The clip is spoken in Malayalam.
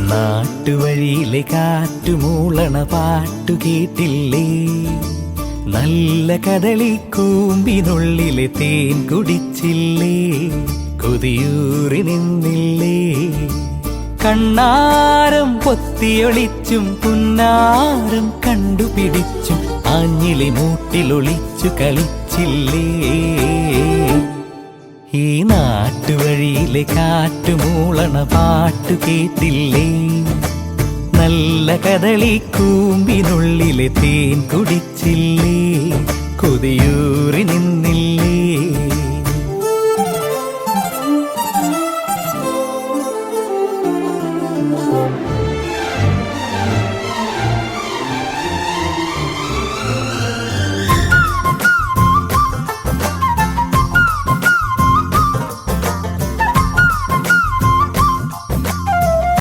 നാട്ടുവഴിയിലെ കാറ്റുമൂളണ പാട്ടു കേട്ടില്ലേ? നല്ല കദളിക്കൂമ്പിനുള്ളിലെ തേൻ കുടിച്ചില്ലേ? കൊതിയൂറി നിന്നില്ലേ? കണ്ണാരം പൊത്തിയൊളിച്ചും പുന്നാരം കണ്ടുപിടിച്ചും ആഞ്ഞിലി മൂട്ടിലൊളിച്ചു കളിച്ചില്ലേ? ഈ നാട്ടുവഴിയിലെ കാറ്റുമൂളണ പാട്ടു കേട്ടില്ലേ? നല്ല കദളിക്കൂമ്പിനുള്ളിലെ തേൻ കുടിച്ചില്ലേ? കൊതിയൂറി നിന്നില്ലേ?